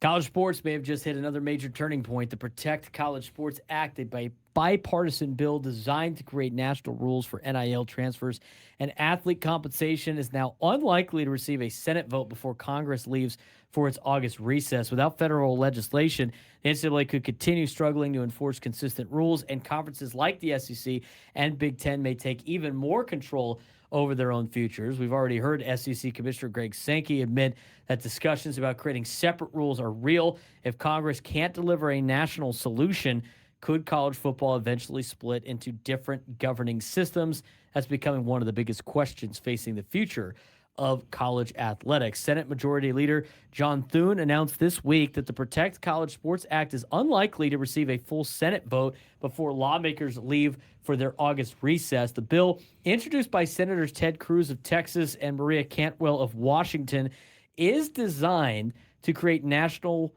College sports may have just hit another major turning point. The Protect College Sports Act, a bipartisan bill designed to create national rules for NIL transfers and athlete compensation, is now unlikely to receive a Senate vote before Congress leaves for its August recess. Without federal legislation, the NCAA could continue struggling to enforce consistent rules, and conferences like the SEC and Big Ten may take even more control over their own futures. We've already heard SEC Commissioner Greg Sankey admit that discussions about creating separate rules are real. If Congress can't deliver a national solution, could college football eventually split into different governing systems? That's becoming one of the biggest questions facing the future of college athletics. Senate Majority Leader John Thune announced this week that the Protect College Sports Act is unlikely to receive a full Senate vote before lawmakers leave for their August recess. The bill, introduced by Senators Ted Cruz of Texas and Maria Cantwell of Washington, is designed to create nationwide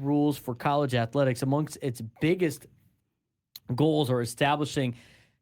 rules for college athletics. Amongst its biggest goals are establishing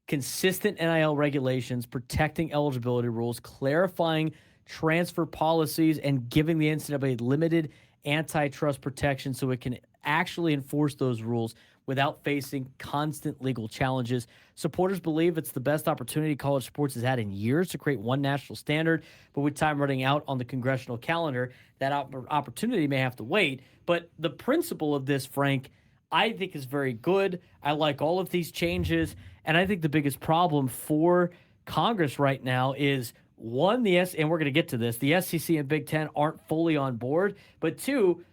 consistent NIL regulations, protecting eligibility rules, clarifying transfer policies, and giving the NCAA limited antitrust protection so it can actually enforce those rules without facing constant legal challenges. Supporters believe it's the best opportunity college sports has had in years to create one national standard, but with time running out on the congressional calendar, that opportunity may have to wait. But the principle of this, Frank, I think is very good. I like all of these changes, and I think the biggest problem for Congress right now is, one, and we're going to get to this, the SEC and Big Ten aren't fully on board, but two,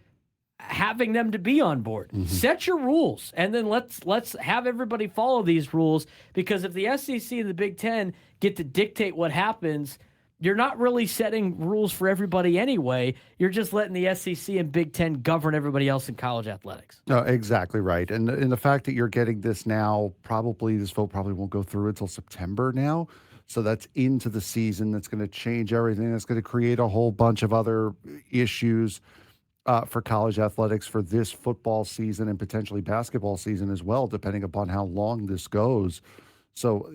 having them to be on board. Mm-hmm. Set your rules, and then let's have everybody follow these rules, because if the SEC and the Big Ten get to dictate what happens, you're not really setting rules for everybody anyway. You're just letting the SEC and Big Ten govern everybody else in college athletics. No, exactly right. And the fact that you're getting this now, this vote probably won't go through until September now. So that's into the season. That's going to change everything. That's going to create a whole bunch of other issues for college athletics for this football season and potentially basketball season as well, depending upon how long this goes. So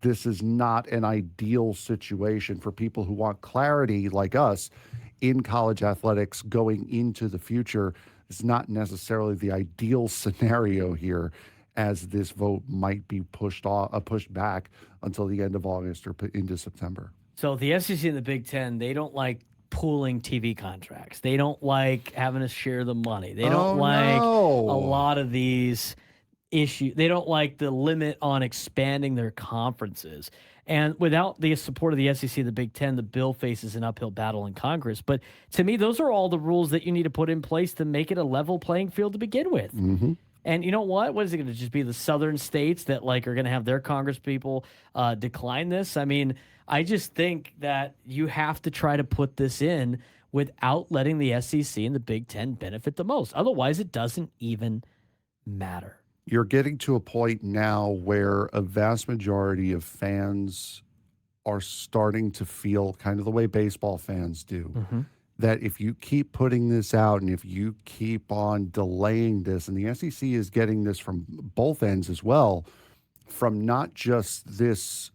this is not an ideal situation for people who want clarity like us in college athletics going into the future. It's not necessarily the ideal scenario here, as this vote might be pushed back until the end of August or into September. So the SEC and the Big Ten, they don't like pooling TV contracts. They don't like having to share the money. They don't a lot of these issue. They don't like the limit on expanding their conferences. And without the support of the SEC and the Big Ten, the bill faces an uphill battle in Congress. But to me, those are all the rules that you need to put in place to make it a level playing field to begin with. Mm-hmm. And you know what? What is it going to just be the southern states that are going to have their Congress people decline this? I mean, I just think that you have to try to put this in without letting the SEC and the Big Ten benefit the most. Otherwise, it doesn't even matter. You're getting to a point now where a vast majority of fans are starting to feel kind of the way baseball fans do. Mm-hmm. That if you keep putting this out and if you keep on delaying this, and the SEC is getting this from both ends as well, from not just this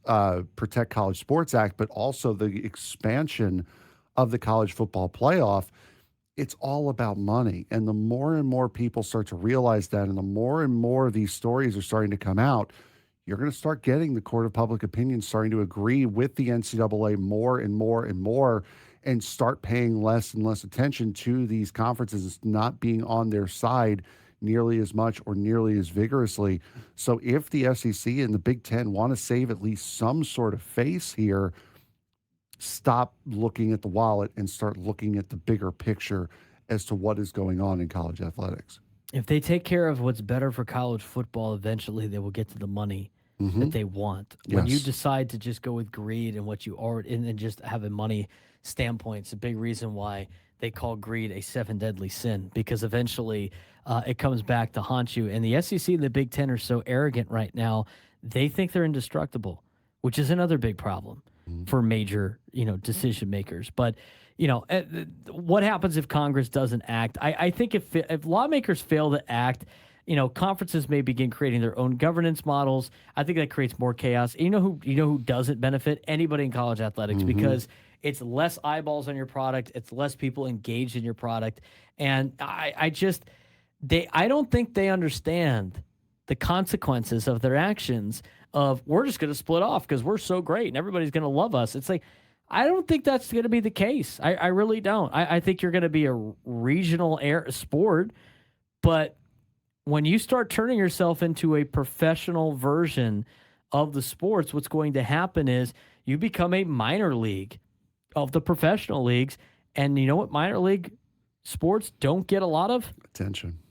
Protect College Sports Act, but also the expansion of the college football playoff, it's all about money. And the more and more people start to realize that, and the more and more of these stories are starting to come out, you're going to start getting the court of public opinion starting to agree with the NCAA more and more and more, and start paying less and less attention to these conferences not being on their side nearly as much or nearly as vigorously. So if the SEC and the Big Ten want to save at least some sort of face here, stop looking at the wallet and start looking at the bigger picture as to what is going on in college athletics. If they take care of what's better for college football, eventually they will get to the money that they want. Yes. When you decide to just go with greed and what you are, and just have a money standpoint, it's a big reason why they call greed a 7 deadly sin, because eventually it comes back to haunt you. And the SEC and the Big Ten are so arrogant right now, they think they're indestructible, which is another big problem for major, decision makers. But, what happens if Congress doesn't act? I think if lawmakers fail to act, conferences may begin creating their own governance models. I think that creates more chaos. You know who doesn't benefit? Anybody in college athletics, because it's less eyeballs on your product, it's less people engaged in your product. And I don't think they understand the consequences of their actions of we're just going to split off because we're so great and everybody's going to love us. It's like, I don't think that's going to be the case. I really don't. I think you're going to be a regional sport, but when you start turning yourself into a professional version of the sports, what's going to happen is you become a minor league of the professional leagues. And you know what minor league sports don't get a lot of?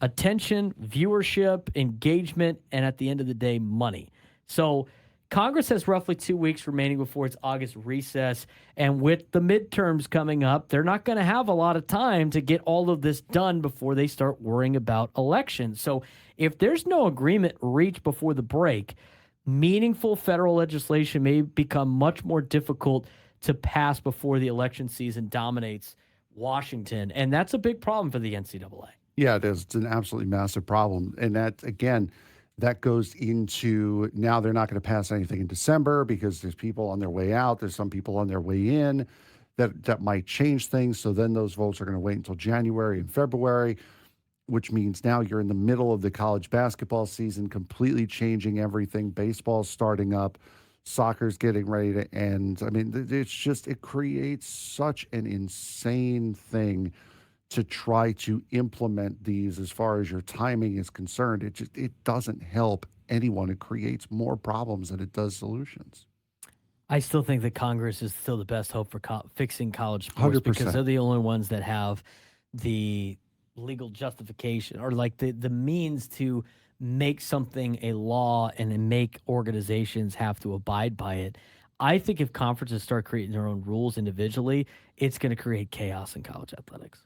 Attention, viewership, engagement, and at the end of the day, money. So Congress has roughly 2 weeks remaining before its August recess. And with the midterms coming up, they're not going to have a lot of time to get all of this done before they start worrying about elections. So if there's no agreement reached before the break, meaningful federal legislation may become much more difficult to pass before the election season dominates Washington. And that's a big problem for the NCAA. Yeah, it is. It's an absolutely massive problem. And that, again, that goes into now they're not going to pass anything in December because there's people on their way out. There's some people on their way in that might change things. So then those votes are going to wait until January and February, which means now you're in the middle of the college basketball season, completely changing everything. Baseball's starting up. Soccer's getting ready to end. I mean, it creates such an insane thing to try to implement these as far as your timing is concerned. It doesn't help anyone. It creates more problems than it does solutions. I still think that Congress is still the best hope for fixing college sports 100%. because they're the only ones that have the legal justification or like the means to make something a law and then make organizations have to abide by it. I think if conferences start creating their own rules individually, it's going to create chaos in college athletics.